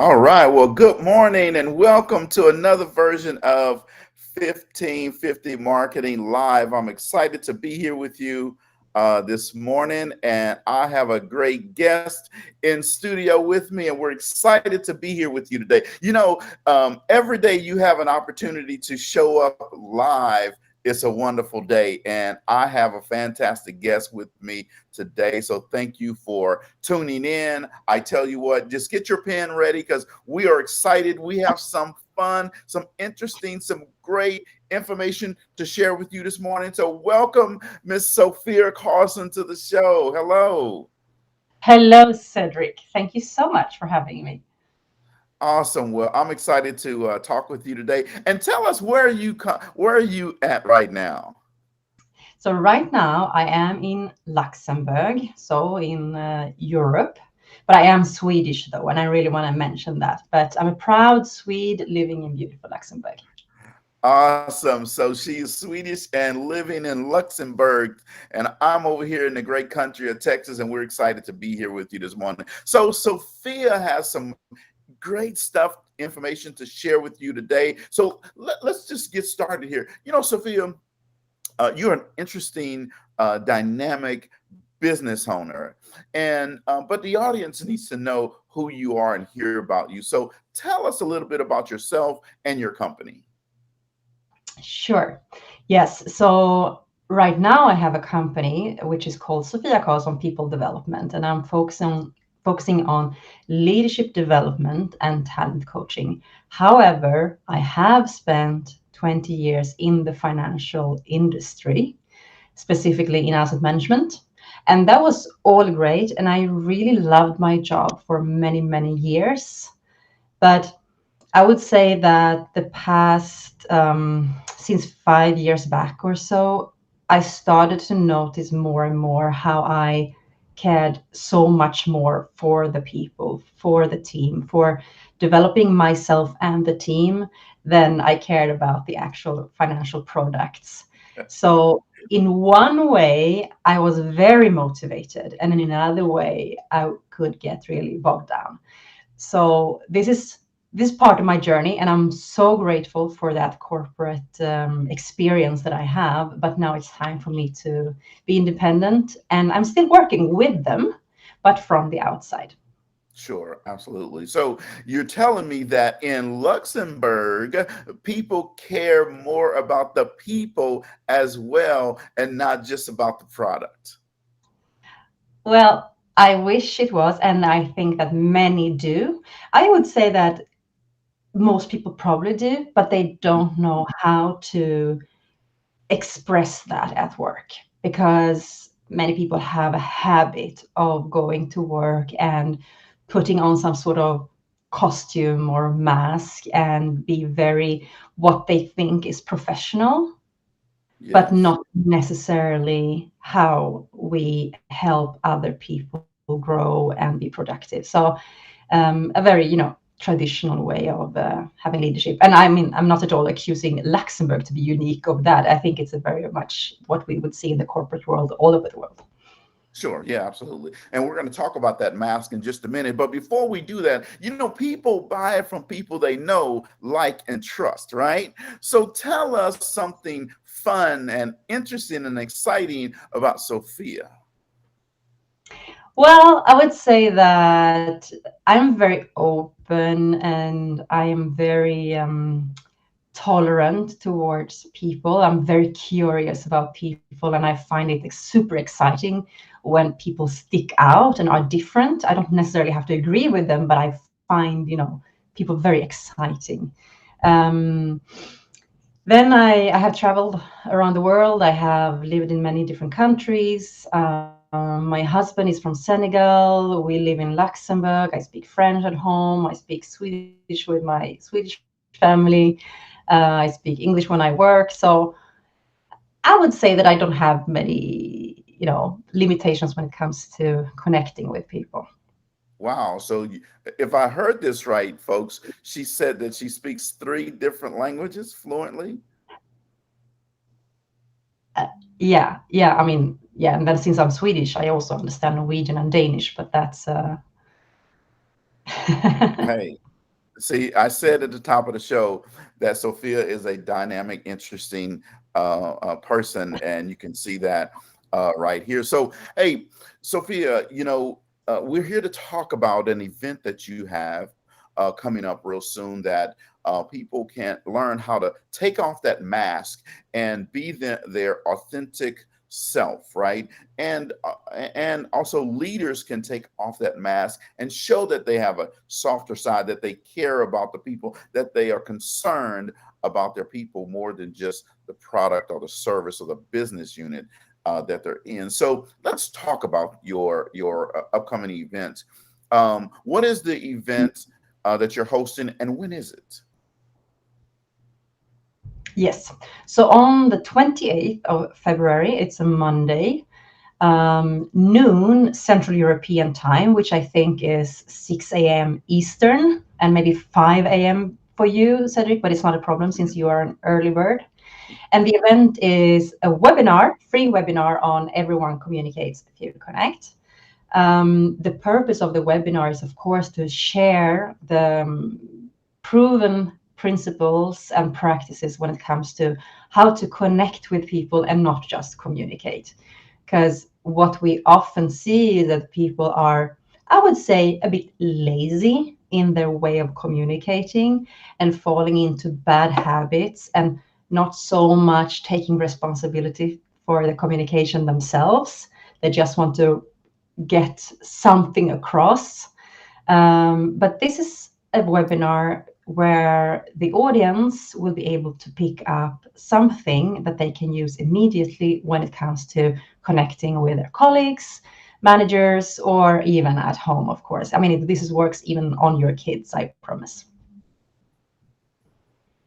All right. Well, good morning and welcome to another version of 1550 Marketing Live. I'm excited to be here with you this morning, and I have a great guest in studio with me, and we're excited to be here with you today. Every day you have an opportunity to show up live. It's a wonderful day, and I have a fantastic guest with me today. So thank you for tuning in. I tell you what, just get your pen ready because we are excited. We have some fun, some interesting, some great information to share with you this morning. So welcome, Miss Sophia Carlson, to the show. Hello. Hello, Cedric. Thank you so much for having me. Awesome. Well, I'm excited to talk with you today. And tell us where are you at right now? So, right now I am in Luxembourg, so in Europe, but I am Swedish though, and I really want to mention that. But I'm a proud Swede living in beautiful Luxembourg. Awesome. So she's Swedish and living in Luxembourg, and I'm over here in the great country of Texas, and we're excited to be here with you this morning. So Sophia has some great stuff, information to share with you today. So let's just get started here. Sophia, you're an interesting, dynamic business owner, and but the audience needs to know who you are and hear about you. So tell us a little bit about yourself and your company. Sure. Yes. So right now I have a company which is called Sophia Carlson People Development, and I'm focusing on leadership development and talent coaching. However, I have spent 20 years in the financial industry, specifically in asset management. And that was all great. And I really loved my job for many, many years. But I would say that the past, since 5 years back or so, I started to notice more and more how I cared so much more for the people, for the team, for developing myself and the team than I cared about the actual financial products. So, in one way, I was very motivated, and in another way, I could get really bogged down. So this part of my journey, and I'm so grateful for that corporate experience that I have. But now it's time for me to be independent, and I'm still working with them, but from the outside. Sure, absolutely. So you're telling me that in Luxembourg, people care more about the people as well and not just about the product. Well, I wish it was, and I think that many do. I would say that most people probably do, but they don't know how to express that at work, because many people have a habit of going to work and putting on some sort of costume or mask and be very what they think is professional, but Yes. not necessarily how we help other people grow and be productive. So a very traditional way of having leadership. And I mean, I'm not at all accusing Luxembourg to be unique of that. I think it's a very much what we would see in the corporate world all over the world. Sure. Yeah, absolutely. And we're going to talk about that mask in just a minute. But before we do that, people buy it from people they know, like, and trust, right? So tell us something fun and interesting and exciting about Sophia. Well, I would say that I'm very open and I am very tolerant towards people. I'm very curious about people, and I find it super exciting when people stick out and are different. I don't necessarily have to agree with them, but I find people very exciting. Um, then I have traveled around the world. I have lived in many different countries. My husband is from Senegal. We live in Luxembourg. I speak French at home. I speak Swedish with my Swedish family. I speak English when I work. So I would say that I don't have many limitations when it comes to connecting with people. Wow. So if I heard this right, folks, she said that she speaks three different languages fluently. Yeah. I mean, yeah. And then since I'm Swedish, I also understand Norwegian and Danish, but that's Hey. See, I said at the top of the show that Sophia is a dynamic, interesting person, and you can see that right here. So, hey, Sophia, we're here to talk about an event that you have coming up real soon that people can learn how to take off that mask and be their authentic self, right? And also leaders can take off that mask and show that they have a softer side, that they care about the people, that they are concerned about their people more than just the product or the service or the business unit that they're in. So let's talk about your upcoming event. What is the event that you're hosting, and when is it? Yes. So on the 28th of February, it's a Monday, noon Central European time, which I think is 6 a.m. Eastern and maybe 5 a.m. for you, Cedric, but it's not a problem since you are an early bird. And the event is a webinar, free webinar on Everyone Communicates If You Connect. The purpose of the webinar is, of course, to share the proven principles and practices when it comes to how to connect with people and not just communicate. Because what we often see is that people are, I would say, a bit lazy in their way of communicating and falling into bad habits and not so much taking responsibility for the communication themselves. They just want to get something across. But this is a webinar where the audience will be able to pick up something that they can use immediately when it comes to connecting with their colleagues, managers, or even at home, of course. I mean, this works even on your kids, I promise.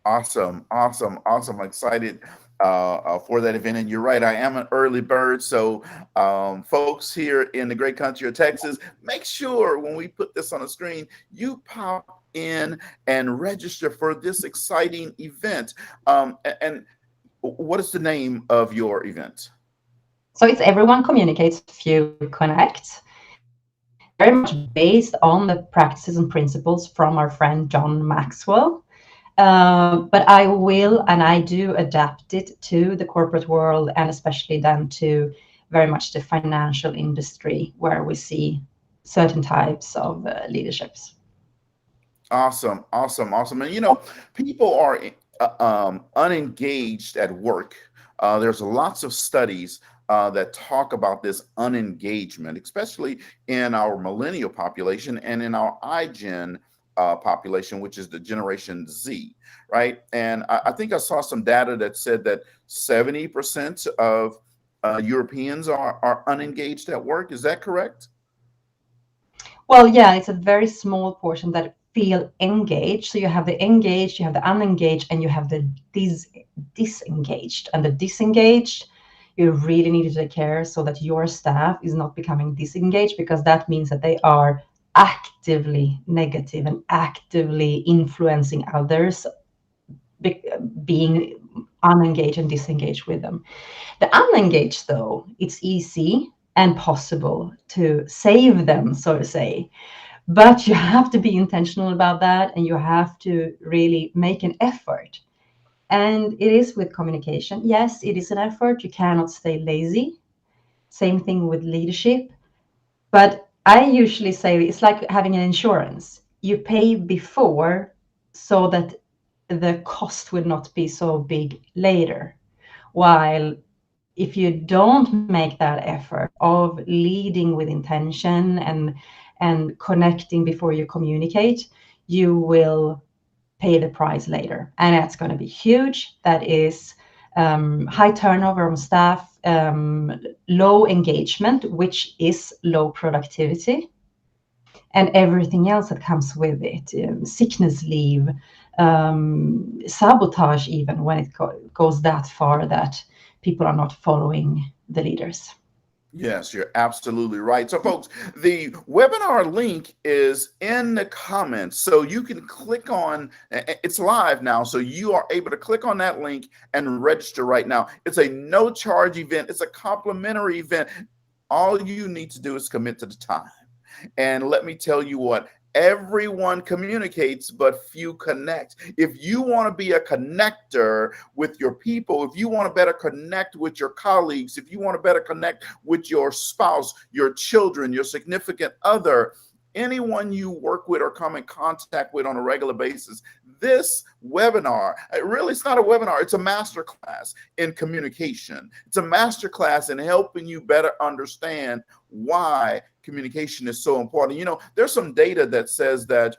Awesome, awesome, awesome. I'm excited for that event. And you're right, I am an early bird. So, folks here in the great country of Texas, make sure when we put this on the screen, you pop in and register for this exciting event. And what is the name of your event? So it's Everyone Communicates If You Connect. Very much based on the practices and principles from our friend John Maxwell. But I will and I do adapt it to the corporate world and especially then to very much the financial industry where we see certain types of leaderships. Awesome, awesome, awesome. And people are unengaged at work. There's lots of studies that talk about this unengagement, especially in our millennial population and in our iGen population, which is the Generation Z, right? And I think I saw some data that said that 70% of Europeans are unengaged at work. Is that correct? Well, yeah, it's a very small portion that feel engaged. So you have the engaged, you have the unengaged, and you have the disengaged. And the disengaged, you really need to take care so that your staff is not becoming disengaged, because that means that they are actively negative and actively influencing others, being unengaged and disengaged with them. The unengaged, though, it's easy and possible to save them, so to say. But you have to be intentional about that and you have to really make an effort. And it is with communication. Yes, it is an effort. You cannot stay lazy. Same thing with leadership. But I usually say it's like having an insurance. You pay before so that the cost will not be so big later. While if you don't make that effort of leading with intention and connecting before you communicate, you will pay the price later, and that's going to be huge. That is high turnover on staff, low engagement, which is low productivity, and everything else that comes with it, sickness leave, sabotage, even when it goes that far that people are not following the leaders. Yes, you're absolutely right. So, folks, the webinar link is in the comments. So you can click on it's live now. So you are able to click on that link and register right now. It's a no charge event, it's a complimentary event. All you need to do is commit to the time. And let me tell you what, Everyone communicates, but few connect. If you want to be a connector with your people, if you want to better connect with your colleagues, if you want to better connect with your spouse, your children, your significant other, anyone you work with or come in contact with on a regular basis, this webinar, really, it's not a webinar, it's a master class in communication. It's a master class in helping you better understand why communication is so important. You know, there's some data that says that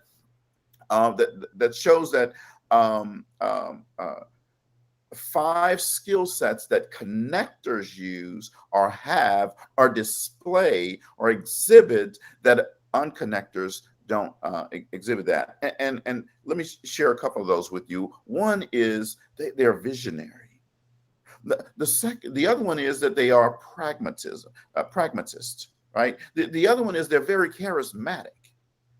that shows that um, um, uh, 5 skill sets that connectors use or have or display or exhibit that unconnectors don't exhibit that. And let me share a couple of those with you. One is they're visionary. The other one is that they are pragmatists, right? The other one is they're very charismatic,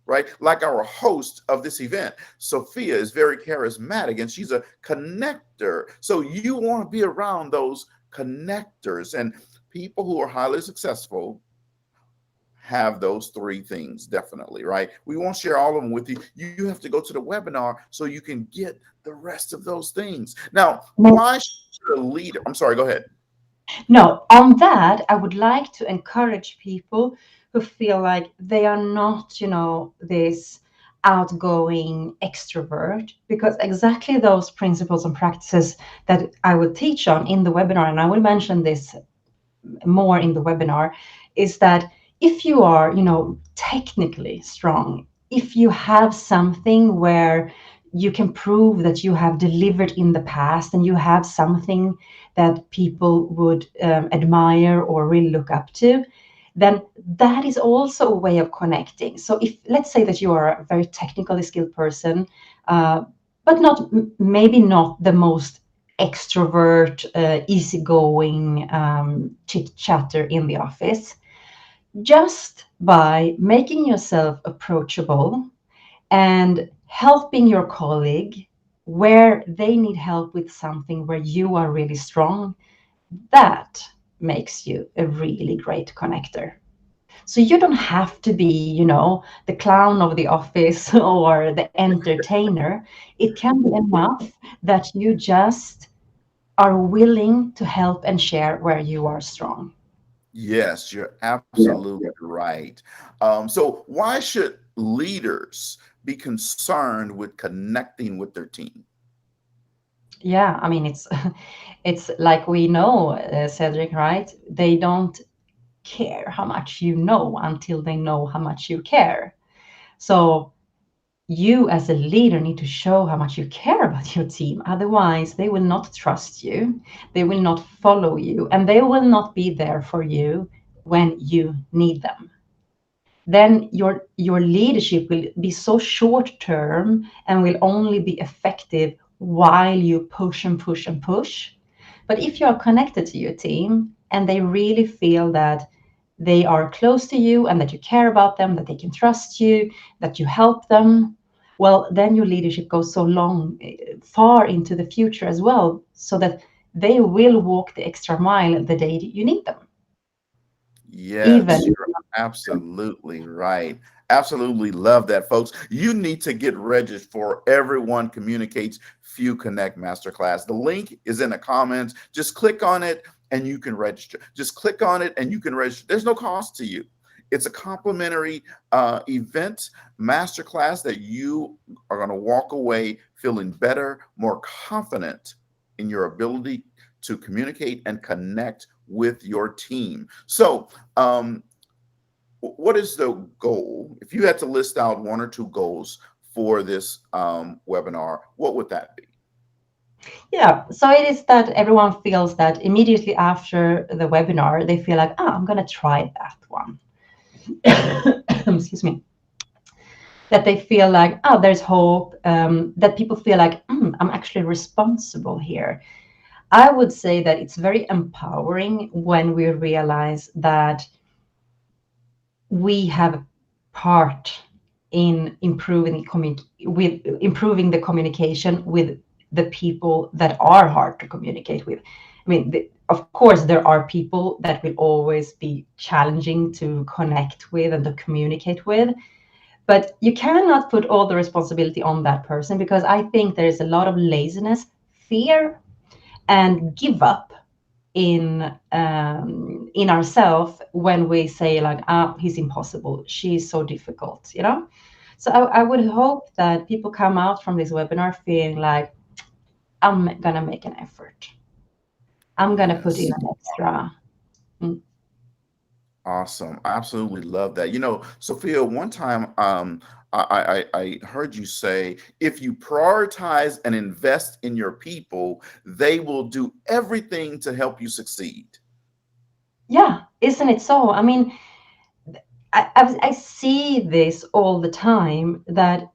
right? Like our host of this event, Sophia, is very charismatic and she's a connector. So you want to be around those connectors, and people who are highly successful have those 3 things, definitely, right? We won't share all of them with you. You have to go to the webinar so you can get the rest of those things. Now, why should a leader? I'm sorry, go ahead. No, on that, I would like to encourage people who feel like they are not, this outgoing extrovert, because exactly those principles and practices that I will teach on in the webinar, and I will mention this more in the webinar, is that if you are, technically strong, if you have something where you can prove that you have delivered in the past and you have something that people would admire or really look up to, then that is also a way of connecting. So if, let's say that you are a very technically skilled person, but maybe not the most extrovert, easygoing chit chatter in the office, just by making yourself approachable and helping your colleague where they need help with something where you are really strong, that makes you a really great connector. So you don't have to be, the clown of the office or the entertainer. It can be enough that you just are willing to help and share where you are strong. Yes, you're absolutely right. So why should leaders be concerned with connecting with their team? Yeah, I mean, it's like we know, Cedric, right? They don't care how much you know until they know how much you care. So you as a leader need to show how much you care about your team. Otherwise, they will not trust you, they will not follow you, and they will not be there for you when you need them. Then your leadership will be so short term and will only be effective while you push and push and push. But if you are connected to your team and they really feel that they are close to you and that you care about them, that they can trust you, that you help them, well, then your leadership goes so long, far into the future as well, so that they will walk the extra mile the day that you need them. Yes, Even, you're absolutely right. Absolutely love that, folks. You need to get registered for Everyone Communicates Few Connect Masterclass. The link is in the comments. Just click on it and you can register. Just click on it and you can register. There's no cost to you. It's a complimentary event masterclass that you are going to walk away feeling better, more confident in your ability to communicate and connect with your team. So, what is the goal? If you had to list out 1 or 2 goals for this webinar, what would that be? yeah, so it is that everyone feels that immediately after the webinar, they feel like, I'm going to try that one. Excuse me. That they feel like, there's hope, that people feel like, I'm actually responsible here. I would say that it's very empowering when we realize that we have part in improving the communication with the people that are hard to communicate with. I mean, of course, there are people that will always be challenging to connect with and to communicate with, But you cannot put all the responsibility on that person, because I think there is a lot of laziness, fear, and give up in ourselves when we say like, ah, he's impossible, she's so difficult, you know. So I would hope that people come out from this webinar feeling like, I'm gonna make an effort, I'm gonna put in Yes. an extra. Mm. Awesome. I absolutely love that. You know, Sophia, one time I heard you say, if you prioritize and invest in your people, they will do everything to help you succeed. Yeah, isn't it so? I mean, I see this all the time, that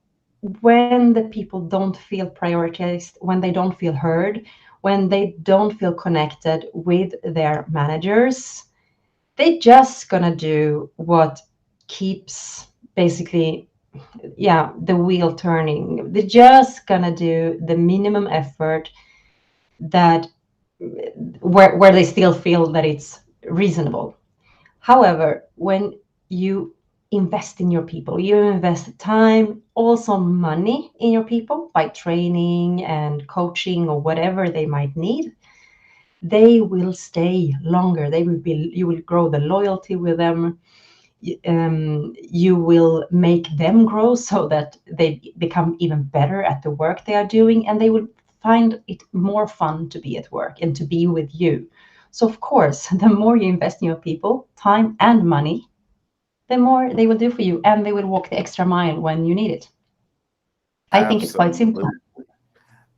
when the people don't feel prioritized, when they don't feel heard, when they don't feel connected with their managers, they just gonna do what keeps, basically, yeah, the wheel turning. They're just gonna do the minimum effort, that where they still feel that it's reasonable. However, when you invest in your people, you invest time, also money in your people by training and coaching or whatever they might need, they will stay longer. They will be, you will grow the loyalty with them. You will make them grow so that they become even better at the work they are doing, and they will find it more fun to be at work and to be with you. So, of course, the more you invest in your people, time and money, the more they will do for you, and they will walk the extra mile when you need it. I think it's quite simple. Absolutely.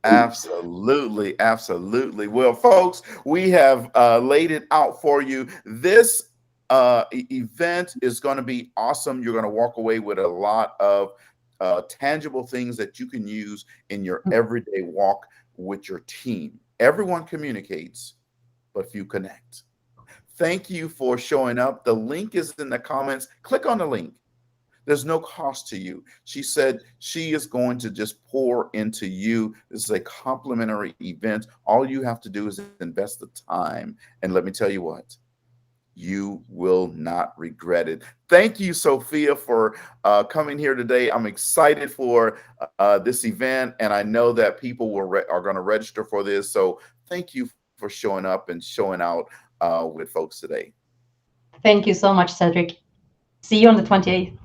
Absolutely, absolutely. Well, folks, we have laid it out for you. This event is going to be awesome. You're going to walk away with a lot of tangible things that you can use in your everyday walk with your team. Everyone communicates, but few connect. Thank you for showing up. The link is in the comments. Click on the link. There's no cost to you. She said she is going to just pour into you. This is a complimentary event. All you have to do is invest the time. And let me tell you what, you will not regret it. Thank you, Sophia, for coming here today. I'm excited for this event, and I know that people are going to register for this. So thank you for showing up and showing out with folks today. Thank you so much, Cedric. See you on the 28th.